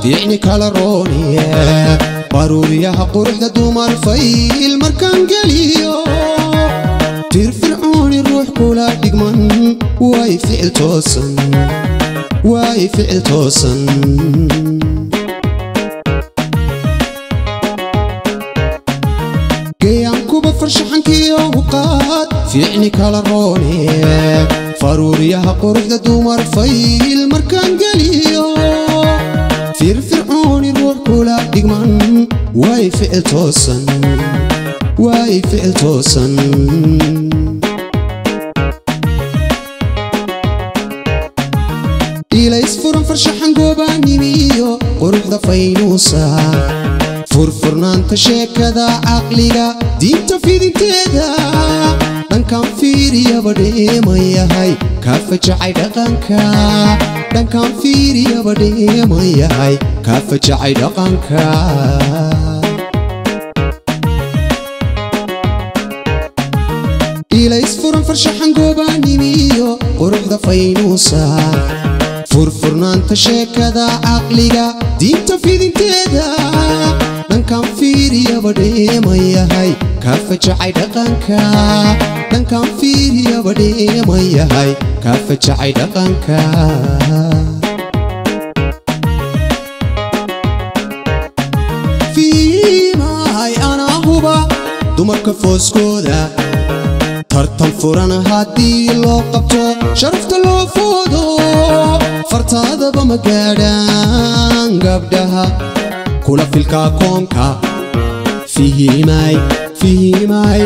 fiicni kala rooniye baruuriyaha quruxda dumar fayl markaan geliyo firfircooni ruux kula dhigman way ficil toosan geeyankuba farshaxankiyo uqaad fiicni kala rooniye faruuriyaha quruxda dumar fayl markaan geliyo firfircooni ruux kula dhigman way ficil toosan ilays furan farshaxan goobaanimiyo quruxda faynuusa furfurnaanta sheekada caqliga diinta fidinteeda dhankaan fiiriyaba dheemayahay kaa fajacay dhaqanka dhankaan fiiriyaba dheemayahay kaa fajacay dhaqanka ilays furan farshaxan goobaanimiyo quruxda faynuusa furfurnaanta sheekada caqliga diinta fidinteeda dhankaan fiiriyaba dheemayahay kaa fajacay dhaqanka dhankaan fiiriyaba dheemayahay kaa fajacay dhaqanka fiimahay anaa huba dumarka fooskooda tartan furan haddii loo qabto sharafta loo foodo fartaadaba ma gaadhaan gabdhaha kula filkaa koonka fihimay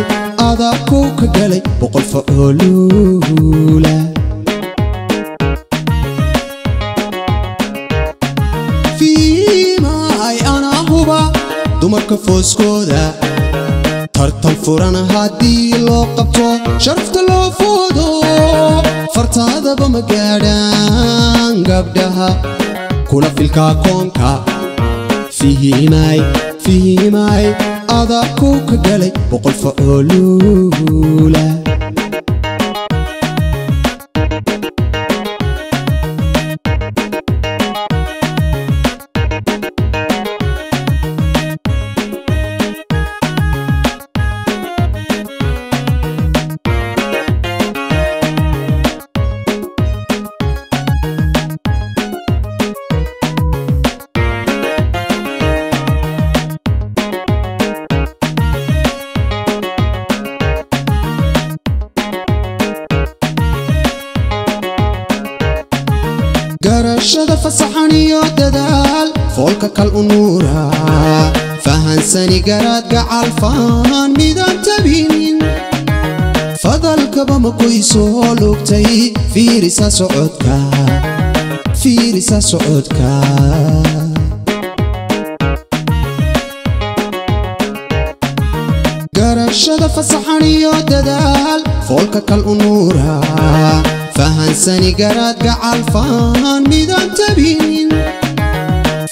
adaa kow ka galay boqol facooluula fiimay anaa huba dumarka fooskooda tartan furan haddii loo qabto sharafta loo foodo fartaadaba ma gaadhaan gabdhaha kula filkaa koonka fihimay adaa kow ka galay boqol facooluula garashada fasaxaniyo dadaal foolka kal unuura fahansani garaadga calfaan midaan tabinin fadalkaba ma qoysoo lugtay fiirisa socodka garashada fasaxaniyo dadaal foolka kal unuura fahansani garaadga calfaan midaan tabinin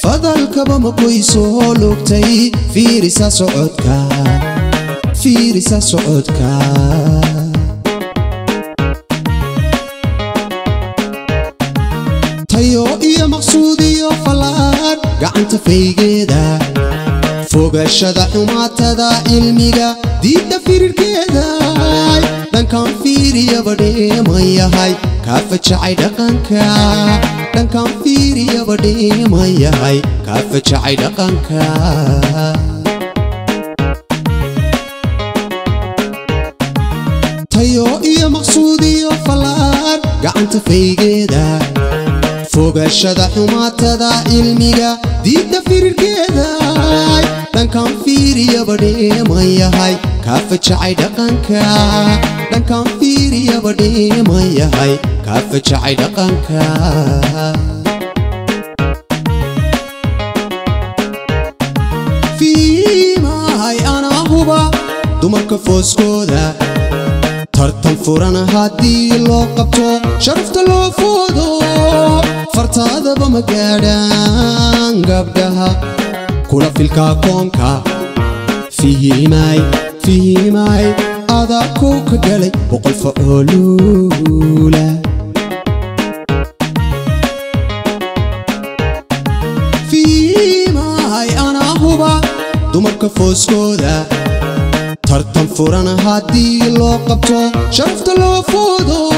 fadalkaba ma qoysoo lugtay fiirisa socodka tayo iyo maqsuud iyo fallaar gacanta faygeeda fogashada xumaatada cilmiga diidda firirkeeda dhankaan fiiriyaba dheemayahay kaa fajacay dhaqanka dhankaan fiiriyaba dheemayahay kaa fajacay dhaqanka tayo iyo maqsuud iyo fallaar gacanta faygeeda fogashada xumaatada cilmiga diidda firirkeeda dhankaan fiiriyaba dheemayahay kaa fajacay dhaqanka dhankaan fiiriyaba dheemayahay kaa fajacay dhaqanka fiimahay anaa huba dumarka fooskooda tartan furan haddii loo qabto sharafta loo foodo fartaadaba ma gaadhaan gabdhaha kula filkaa koonka fihimay adaa kow ka galay boqol facooluula في فوسكودا ترتم فرنا هادي لو قبطو شرفت لو فودو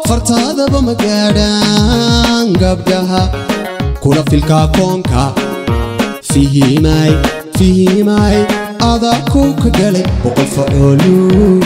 فرتادا بمقادان قبقها كولا في الكاكونكا فيه ماي هذا كوكا قلب بقل فعولو